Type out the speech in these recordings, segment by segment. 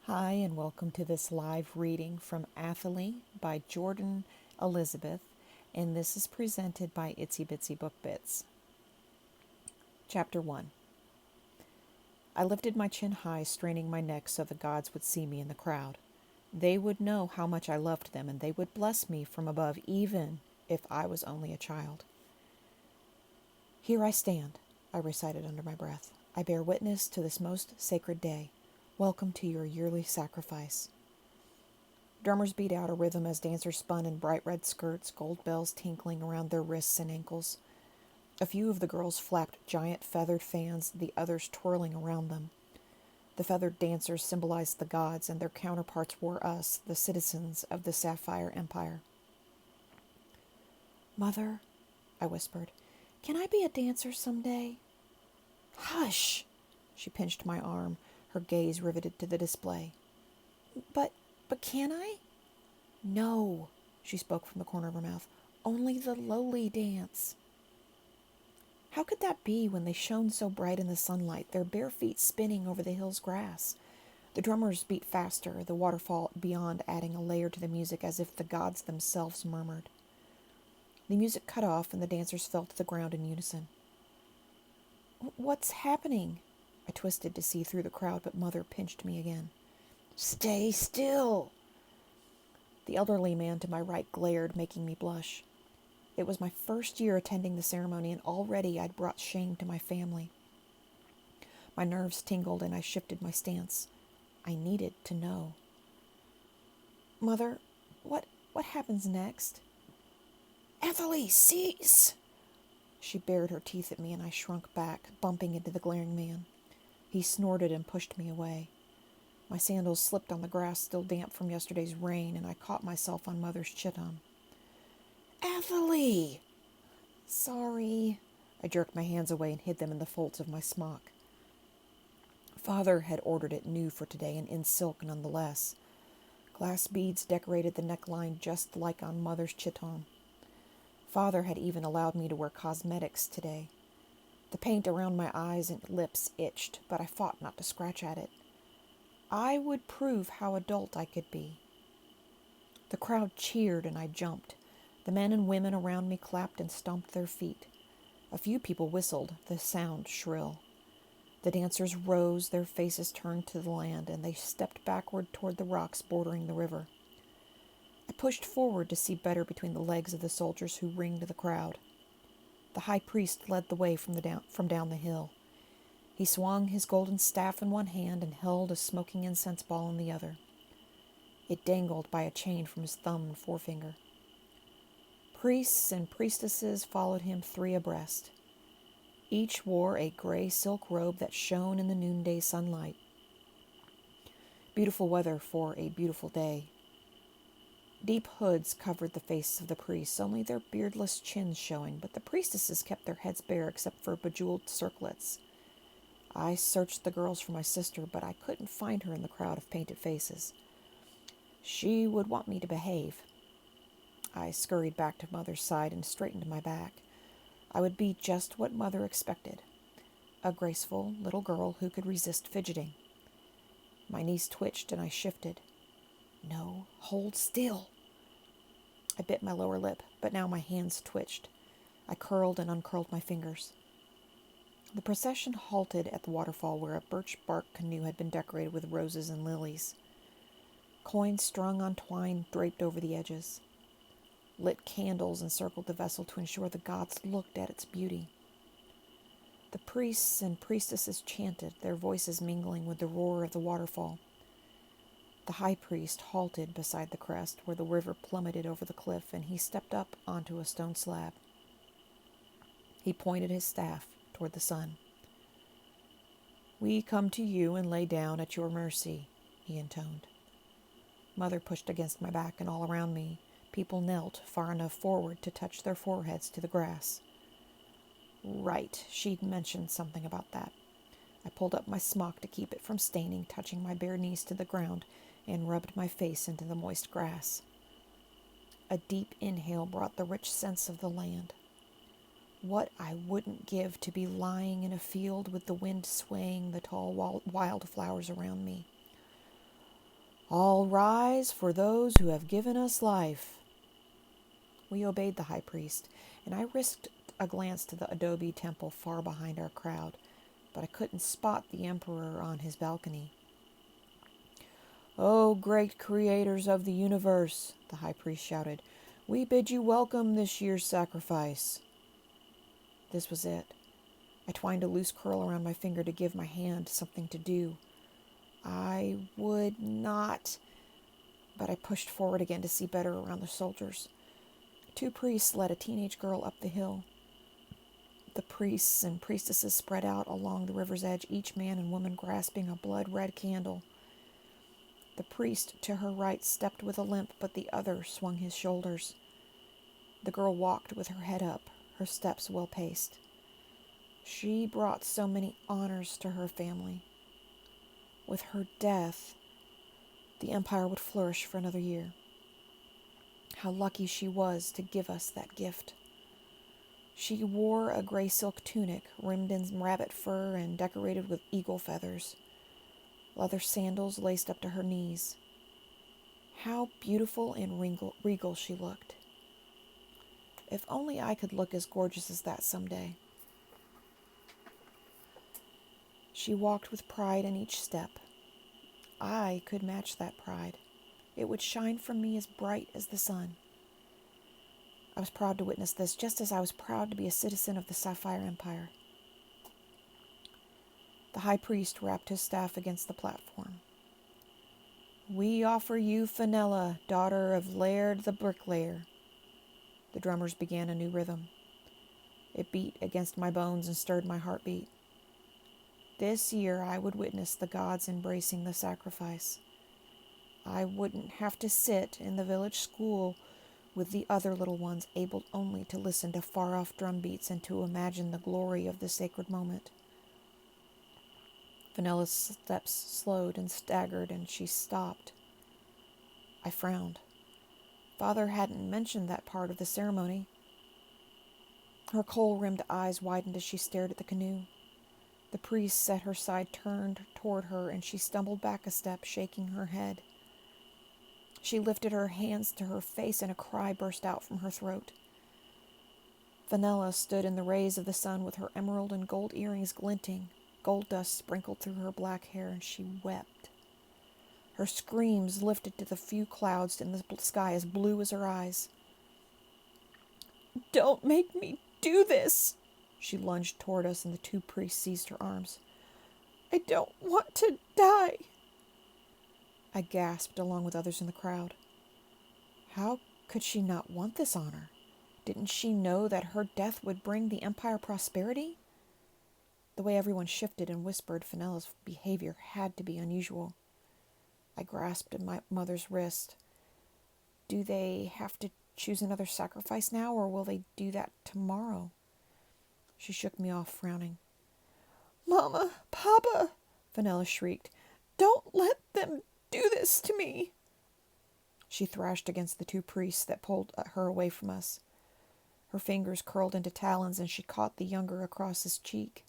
Hi, and welcome to this live reading from Athalie by Jordan Elizabeth, and this is presented by Itsy Bitsy Book Bits. Chapter 1. I lifted my chin high, straining my neck so the gods would see me in the crowd. They would know how much I loved them, and they would bless me from above, even if I was only a child. Here I stand, I recited under my breath. I bear witness to this most sacred day. Welcome to your yearly sacrifice. Drummers beat out a rhythm as dancers spun in bright red skirts, gold bells tinkling around their wrists and ankles. A few of the girls flapped giant feathered fans, the others twirling around them. The feathered dancers symbolized the gods, and their counterparts were us, the citizens of the Sapphire Empire. "Mother," I whispered, "can I be a dancer someday?" "Hush!" She pinched my arm, her gaze riveted to the display. But can I?" "No," she spoke from the corner of her mouth. "Only the lowly dance." How could that be when they shone so bright in the sunlight, their bare feet spinning over the hill's grass? The drummers beat faster, the waterfall beyond adding a layer to the music as if the gods themselves murmured. The music cut off, and the dancers fell to the ground in unison. "What's happening?" I twisted to see through the crowd, but Mother pinched me again. "Stay still!" The elderly man to my right glared, making me blush. It was my first year attending the ceremony, and already I'd brought shame to my family. My nerves tingled, and I shifted my stance. I needed to know. "Mother, what happens next?" "Athalie, cease!" She bared her teeth at me, and I shrunk back, bumping into the glaring man. He snorted and pushed me away. My sandals slipped on the grass, still damp from yesterday's rain, and I caught myself on Mother's chiton. "Athalie!" "Sorry." I jerked my hands away and hid them in the folds of my smock. Father had ordered it new for today and in silk nonetheless. Glass beads decorated the neckline just like on Mother's chiton. Father had even allowed me to wear cosmetics today. The paint around my eyes and lips itched, but I fought not to scratch at it. I would prove how adult I could be. The crowd cheered and I jumped. The men and women around me clapped and stomped their feet. A few people whistled, the sound shrill. The dancers rose, their faces turned to the land, and they stepped backward toward the rocks bordering the river. I pushed forward to see better between the legs of the soldiers who ringed the crowd. The high priest led the way from down the hill. He swung his golden staff in one hand and held a smoking incense ball in the other. It dangled by a chain from his thumb and forefinger. Priests and priestesses followed him 3 abreast. Each wore a gray silk robe that shone in the noonday sunlight. Beautiful weather for a beautiful day. Deep hoods covered the faces of the priests, only their beardless chins showing, but the priestesses kept their heads bare except for bejeweled circlets. I searched the girls for my sister, but I couldn't find her in the crowd of painted faces. She would want me to behave. I scurried back to Mother's side and straightened my back. I would be just what Mother expected, a graceful little girl who could resist fidgeting. My knees twitched and I shifted. "No, hold still." I bit my lower lip, but now my hands twitched. I curled and uncurled my fingers. The procession halted at the waterfall where a birch bark canoe had been decorated with roses and lilies. Coins strung on twine draped over the edges. Lit candles encircled the vessel to ensure the gods looked at its beauty. The priests and priestesses chanted, their voices mingling with the roar of the waterfall. The high priest halted beside the crest where the river plummeted over the cliff, and he stepped up onto a stone slab. He pointed his staff toward the sun. "We come to you and lay down at your mercy," he intoned. Mother pushed against my back, and all around me people knelt far enough forward to touch their foreheads to the grass. Right, she'd mentioned something about that. I pulled up my smock to keep it from staining, touching my bare knees to the ground, and rubbed my face into the moist grass. A deep inhale brought the rich scents of the land. What I wouldn't give to be lying in a field with the wind swaying the tall wildflowers around me. All rise for those who have given us life. We obeyed the high priest, and I risked a glance to the adobe temple far behind our crowd, but I couldn't spot the emperor on his balcony. "O great creators of the universe," the high priest shouted, "we bid you welcome this year's sacrifice." This was it. I twined a loose curl around my finger to give my hand something to do. I would not, but I pushed forward again to see better around the soldiers. 2 priests led a teenage girl up the hill. The priests and priestesses spread out along the river's edge, each man and woman grasping a blood-red candle. The priest to her right stepped with a limp, but the other swung his shoulders. The girl walked with her head up, her steps well-paced. She brought so many honors to her family. With her death, the empire would flourish for another year. How lucky she was to give us that gift. She wore a gray silk tunic, rimmed in rabbit fur and decorated with eagle feathers. Leather sandals laced up to her knees. How beautiful and regal she looked. If only I could look as gorgeous as that someday. She walked with pride in each step. I could match that pride. It would shine from me as bright as the sun. I was proud to witness this, just as I was proud to be a citizen of the Sapphire Empire. The high priest rapped his staff against the platform. "We offer you Fenella, daughter of Laird the bricklayer." The drummers began a new rhythm. It beat against my bones and stirred my heartbeat. This year I would witness the gods embracing the sacrifice. I wouldn't have to sit in the village school with the other little ones, able only to listen to far-off drum beats and to imagine the glory of the sacred moment. Fenella's steps slowed and staggered, and she stopped. I frowned. Father hadn't mentioned that part of the ceremony. Her kohl-rimmed eyes widened as she stared at the canoe. The priest at her side turned toward her, and she stumbled back a step, shaking her head. She lifted her hands to her face, and a cry burst out from her throat. Fenella stood in the rays of the sun with her emerald and gold earrings glinting. Gold dust sprinkled through her black hair, and she wept. Her screams lifted to the few clouds in the sky as blue as her eyes. "Don't make me do this!" She lunged toward us, and the 2 priests seized her arms. "I don't want to die!" I gasped along with others in the crowd. How could she not want this honor? Didn't she know that her death would bring the empire prosperity? The way everyone shifted and whispered, Fenella's behavior had to be unusual. I grasped my mother's wrist. Do they have to choose another sacrifice now, or will they do that tomorrow? She shook me off, frowning. "Mama, Papa," Fenella shrieked, "don't let them do this to me." She thrashed against the 2 priests that pulled her away from us. Her fingers curled into talons, and she caught the younger across his cheek.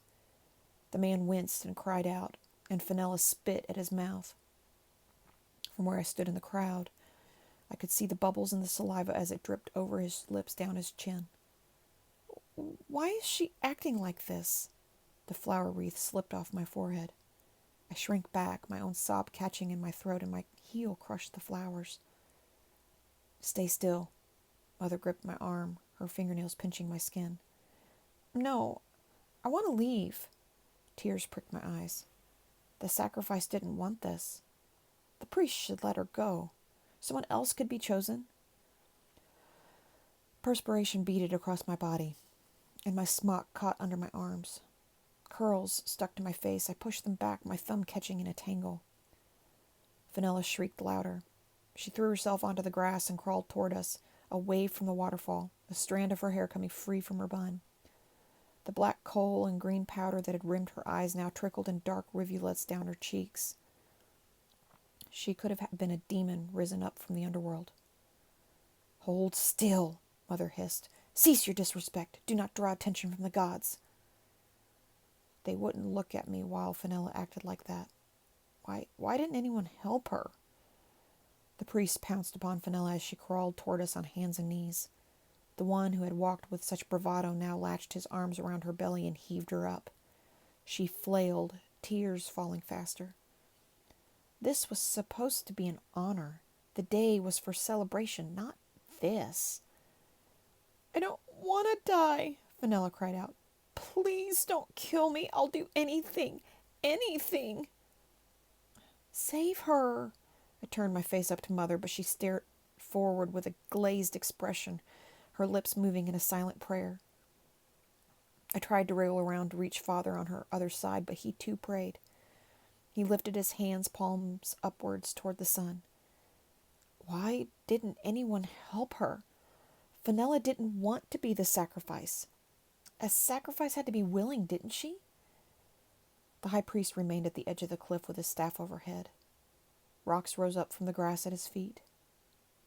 The man winced and cried out, and Fenella spit at his mouth. From where I stood in the crowd, I could see the bubbles in the saliva as it dripped over his lips down his chin. Why is she acting like this? The flower wreath slipped off my forehead. I shrank back, my own sob catching in my throat, and my heel crushed the flowers. "Stay still." Mother gripped my arm, her fingernails pinching my skin. "No, I want to leave." Tears pricked my eyes. The sacrifice didn't want this. The priest should let her go. Someone else could be chosen. Perspiration beaded across my body, and my smock caught under my arms. Curls stuck to my face. I pushed them back, my thumb catching in a tangle. Fenella shrieked louder. She threw herself onto the grass and crawled toward us, away from the waterfall, a strand of her hair coming free from her bun. The black kohl and green powder that had rimmed her eyes now trickled in dark rivulets down her cheeks. She could have been a demon risen up from the underworld. "Hold still," Mother hissed. "Cease your disrespect. Do not draw attention from the gods." They wouldn't look at me while Fenella acted like that. Why didn't anyone help her? The priest pounced upon Fenella as she crawled toward us on hands and knees. The one who had walked with such bravado now latched his arms around her belly and heaved her up. She flailed, tears falling faster. This was supposed to be an honor. The day was for celebration, not this. "I don't want to die," Fenella cried out. "Please don't kill me. I'll do anything. Anything." "Save her." I turned my face up to Mother, but she stared forward with a glazed expression, her lips moving in a silent prayer. I tried to wriggle around to reach Father on her other side, but he too prayed. He lifted his hands, palms upwards toward the sun. Why didn't anyone help her? Fenella didn't want to be the sacrifice. A sacrifice had to be willing, didn't she? The high priest remained at the edge of the cliff with his staff overhead. Rocks rose up from the grass at his feet.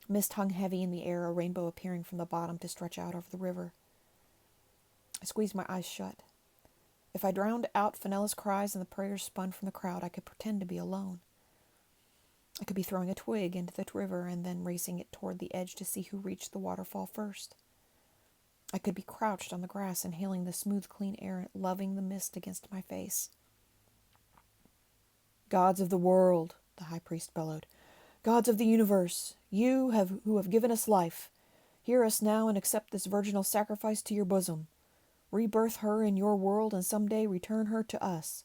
Mist hung heavy in the air, a rainbow appearing from the bottom to stretch out over the river. I squeezed my eyes shut. If I drowned out Fenella's cries and the prayers spun from the crowd, I could pretend to be alone. I could be throwing a twig into the river and then racing it toward the edge to see who reached the waterfall first. I could be crouched on the grass, inhaling the smooth, clean air, loving the mist against my face. "Gods of the world," the high priest bellowed, "gods of the universe, who have given us life, hear us now and accept this virginal sacrifice to your bosom. Rebirth her in your world and someday return her to us.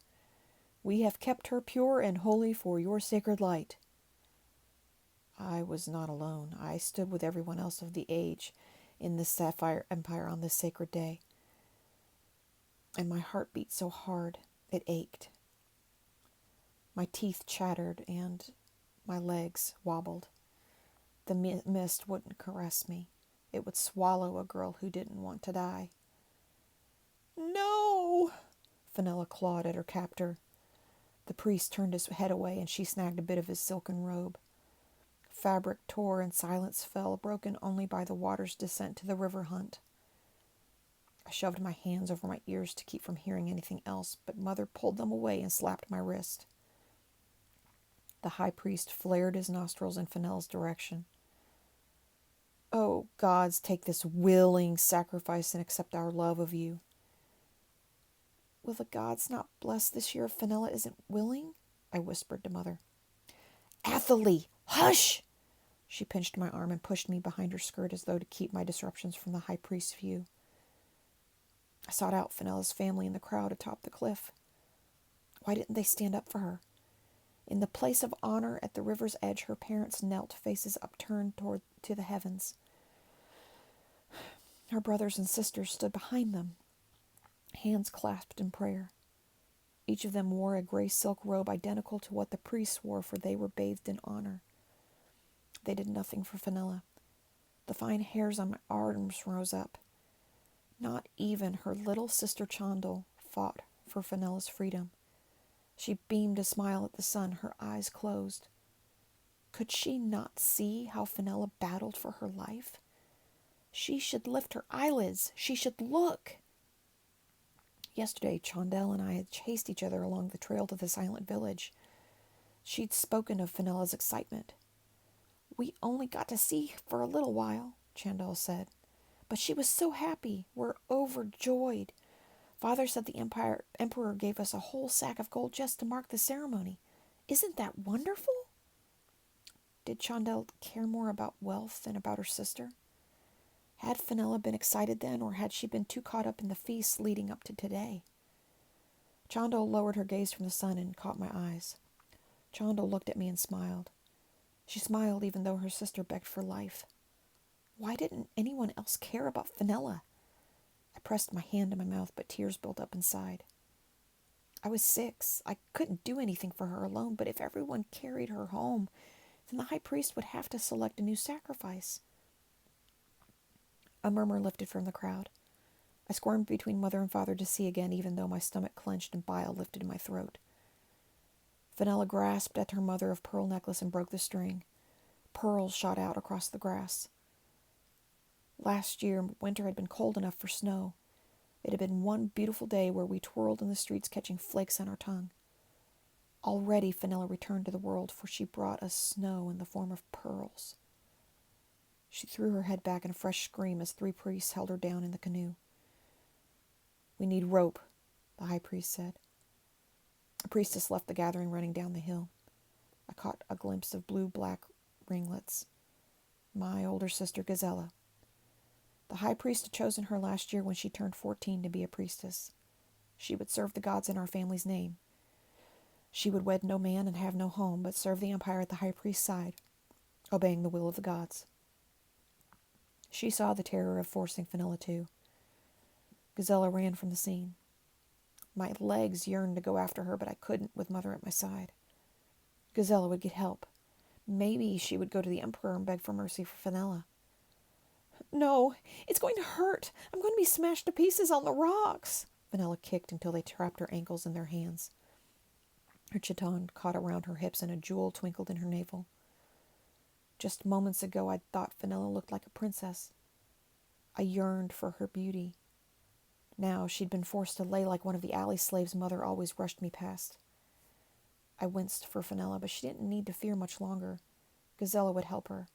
We have kept her pure and holy for your sacred light." I was not alone. I stood with everyone else of the age in the Sapphire Empire on this sacred day. And my heart beat so hard, it ached. My teeth chattered and my legs wobbled. The mist wouldn't caress me. It would swallow a girl who didn't want to die. "No!" Fenella clawed at her captor. The priest turned his head away and she snagged a bit of his silken robe. Fabric tore and silence fell, broken only by the water's descent to the river hunt. I shoved my hands over my ears to keep from hearing anything else, but Mother pulled them away and slapped my wrist. The high priest flared his nostrils in Fenella's direction. "Oh, gods, take this willing sacrifice and accept our love of you." "Will the gods not bless this year if Fenella isn't willing?" I whispered to Mother. "Athalie, hush!" She pinched my arm and pushed me behind her skirt as though to keep my disruptions from the high priest's view. I sought out Fenella's family in the crowd atop the cliff. Why didn't they stand up for her? In the place of honor at the river's edge, her parents knelt, faces upturned toward to the heavens. Her brothers and sisters stood behind them, hands clasped in prayer. Each of them wore a gray silk robe identical to what the priests wore, for they were bathed in honor. They did nothing for Fenella. The fine hairs on my arms rose up. Not even her little sister Chandel fought for Fenella's freedom. She beamed a smile at the sun, her eyes closed. Could she not see how Fenella battled for her life? She should lift her eyelids. She should look. Yesterday, Chandel and I had chased each other along the trail to the silent village. She'd spoken of Fenella's excitement. "We only got to see for a little while," Chandel said. "But she was so happy. We're overjoyed. Father said the emperor gave us a whole sack of gold just to mark the ceremony. Isn't that wonderful?" Did Chandel care more about wealth than about her sister? Had Fenella been excited then, or had she been too caught up in the feasts leading up to today? Chandel lowered her gaze from the sun and caught my eyes. Chandel looked at me and smiled. She smiled even though her sister begged for life. Why didn't anyone else care about Fenella? I pressed my hand to my mouth, but tears built up inside. I was 6. I couldn't do anything for her alone, but if everyone carried her home, then the high priest would have to select a new sacrifice. A murmur lifted from the crowd. I squirmed between Mother and Father to see again, even though my stomach clenched and bile lifted in my throat. Fenella grasped at her mother-of-pearl necklace and broke the string. Pearls shot out across the grass. Last year, winter had been cold enough for snow. It had been one beautiful day where we twirled in the streets, catching flakes on our tongue. Already Fenella returned to the world, for she brought us snow in the form of pearls. She threw her head back in a fresh scream as 3 priests held her down in the canoe. "We need rope," the high priest said. A priestess left the gathering, running down the hill. I caught a glimpse of blue-black ringlets. My older sister, Gazella. The high priest had chosen her last year when she turned 14 to be a priestess. She would serve the gods in our family's name. She would wed no man and have no home, but serve the empire at the high priest's side, obeying the will of the gods. She saw the terror of forcing Fenella too. Gazella ran from the scene. My legs yearned to go after her, but I couldn't with Mother at my side. Gazella would get help. Maybe she would go to the Emperor and beg for mercy for Fenella. "No, it's going to hurt. I'm going to be smashed to pieces on the rocks." Fenella kicked until they trapped her ankles in their hands. Her chiton caught around her hips and a jewel twinkled in her navel. Just moments ago I'd thought Fenella looked like a princess. I yearned for her beauty. Now she'd been forced to lay like one of the alley slaves Mother always rushed me past. I winced for Fenella, but she didn't need to fear much longer. Gazella would help her.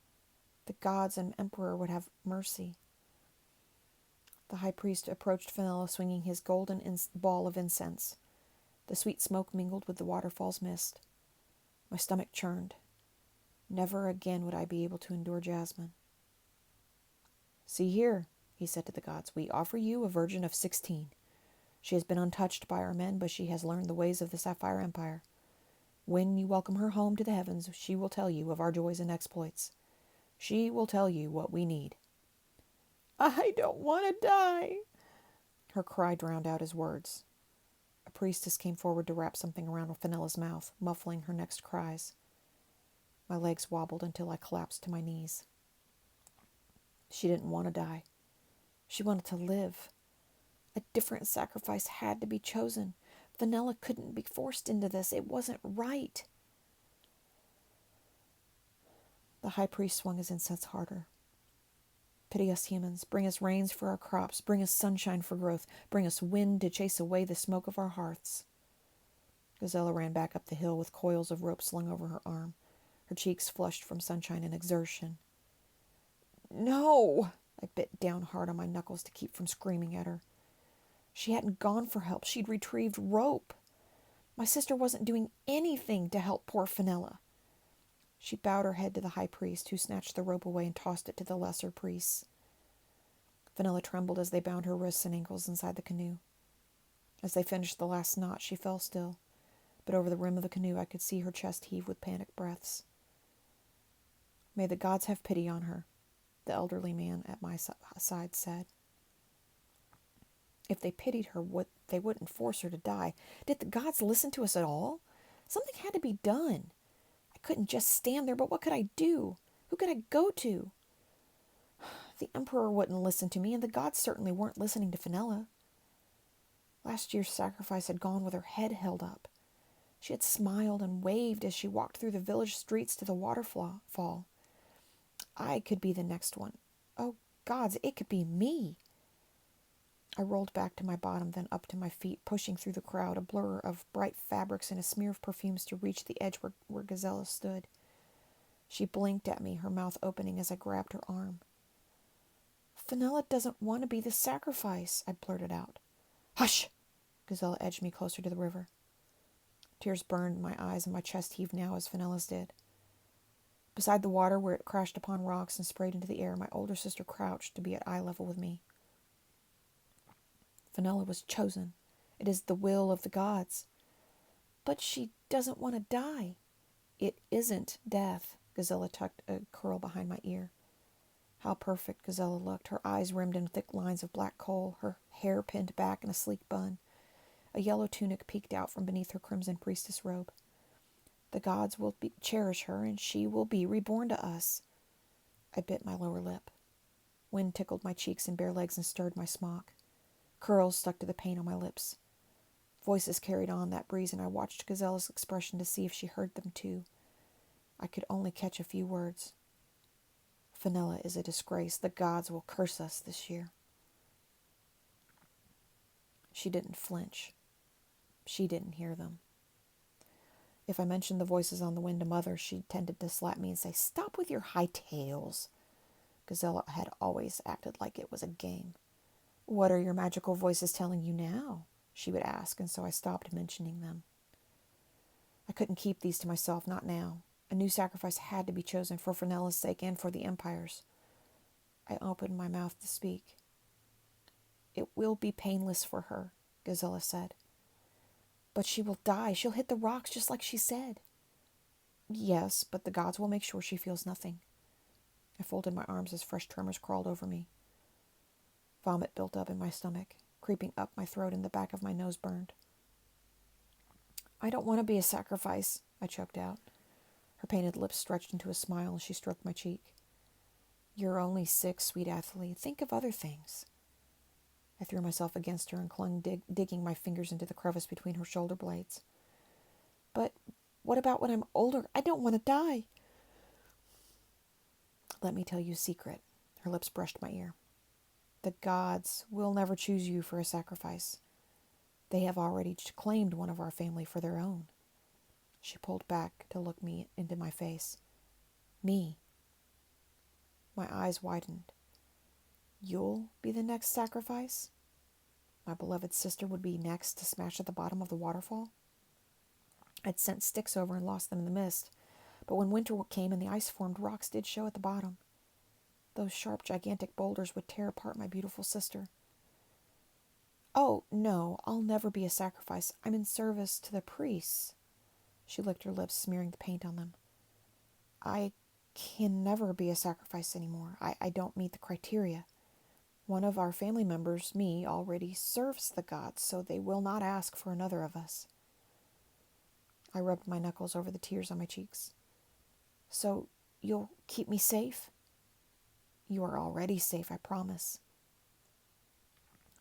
The gods and Emperor would have mercy. The high priest approached Fenella, swinging his golden ball of incense. The sweet smoke mingled with the waterfall's mist. My stomach churned. Never again would I be able to endure Jasmine. "See here," he said to the gods, "we offer you a virgin of 16. She has been untouched by our men, but she has learned the ways of the Sapphire Empire. When you welcome her home to the heavens, she will tell you of our joys and exploits. She will tell you what we need." "I don't want to die." Her cry drowned out his words. A priestess came forward to wrap something around Fenella's mouth, muffling her next cries. My legs wobbled until I collapsed to my knees. She didn't want to die. She wanted to live. A different sacrifice had to be chosen. Fenella couldn't be forced into this. It wasn't right. The high priest swung his incense harder. "Pity us humans. Bring us rains for our crops. Bring us sunshine for growth. Bring us wind to chase away the smoke of our hearths." Gazella ran back up the hill with coils of rope slung over her arm, her cheeks flushed from sunshine and exertion. "No!" I bit down hard on my knuckles to keep from screaming at her. She hadn't gone for help. She'd retrieved rope. My sister wasn't doing anything to help poor Fenella. She bowed her head to the high priest, who snatched the rope away and tossed it to the lesser priests. Fenella trembled as they bound her wrists and ankles inside the canoe. As they finished the last knot, she fell still, but over the rim of the canoe I could see her chest heave with panicked breaths. "May the gods have pity on her," the elderly man at my side said. If they pitied her, they wouldn't force her to die. Did the gods listen to us at all? Something had to be done. I couldn't just stand there, but what could I do? Who could I go to? The Emperor wouldn't listen to me, and the gods certainly weren't listening to Fenella. Last year's sacrifice had gone with her head held up. She had smiled and waved as she walked through the village streets to the waterfall. I could be the next one. Oh, gods, it could be me. I rolled back to my bottom, then up to my feet, pushing through the crowd, a blur of bright fabrics and a smear of perfumes to reach the edge where Gazella stood. She blinked at me, her mouth opening as I grabbed her arm. "Fenella doesn't want to be the sacrifice," I blurted out. "Hush!" Gazella edged me closer to the river. Tears burned my eyes and my chest heaved now as Fenella's did. Beside the water, where it crashed upon rocks and sprayed into the air, my older sister crouched to be at eye level with me. Fenella was chosen. It is the will of the gods. "But she doesn't want to die." "It isn't death." Gazella tucked a curl behind my ear. How perfect Gazella looked, her eyes rimmed in thick lines of black coal, her hair pinned back in a sleek bun. A yellow tunic peeked out from beneath her crimson priestess robe. "The gods will cherish her, and she will be reborn to us." I bit my lower lip. Wind tickled my cheeks and bare legs and stirred my smock. Curls stuck to the paint on my lips. Voices carried on that breeze, and I watched Gazella's expression to see if she heard them too. I could only catch a few words. "Fenella is a disgrace. The gods will curse us this year." She didn't flinch. She didn't hear them. If I mentioned the voices on the wind to Mother, she tended to slap me and say, "Stop with your high tales." Gazella had always acted like it was a game. "What are your magical voices telling you now?" she would ask, and so I stopped mentioning them. I couldn't keep these to myself, not now. A new sacrifice had to be chosen for Fenella's sake and for the Empire's. I opened my mouth to speak. "It will be painless for her," Gazella said. "But she will die. She'll hit the rocks just like she said." "Yes, but the gods will make sure she feels nothing." I folded my arms as fresh tremors crawled over me. Vomit built up in my stomach, creeping up my throat and the back of my nose burned. "I don't want to be a sacrifice," I choked out. Her painted lips stretched into a smile as she stroked my cheek. "You're only 6, sweet Athalie. Think of other things." I threw myself against her and clung, digging my fingers into the crevice between her shoulder blades. "But what about when I'm older? I don't want to die." "Let me tell you a secret." Her lips brushed my ear. "The gods will never choose you for a sacrifice. They have already claimed one of our family for their own." She pulled back to look me into my face. "Me." My eyes widened. "You'll be the next sacrifice? My beloved sister would be next to smash at the bottom of the waterfall?" I'd sent sticks over and lost them in the mist, but when winter came and the ice formed, rocks did show at the bottom. Those sharp, gigantic boulders would tear apart my beautiful sister. "Oh, no, I'll never be a sacrifice. I'm in service to the priests." She licked her lips, smearing the paint on them. "I can never be a sacrifice anymore. I don't meet the criteria. One of our family members, me, already serves the gods, so they will not ask for another of us." I rubbed my knuckles over the tears on my cheeks. "So you'll keep me safe?" "You are already safe, I promise."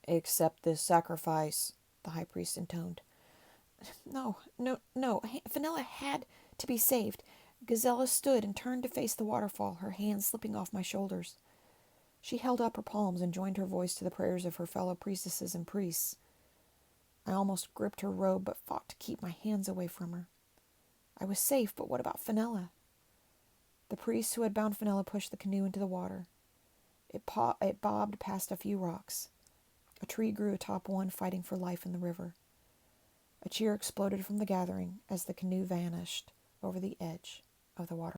"Accept this sacrifice," the high priest intoned. No. Fenella had to be saved." Gazella stood and turned to face the waterfall, her hands slipping off my shoulders. She held up her palms and joined her voice to the prayers of her fellow priestesses and priests. I almost gripped her robe, but fought to keep my hands away from her. I was safe, but what about Fenella? The priests who had bound Fenella pushed the canoe into the water. It bobbed past a few rocks. A tree grew atop one, fighting for life in the river. A cheer exploded from the gathering as the canoe vanished over the edge of the water.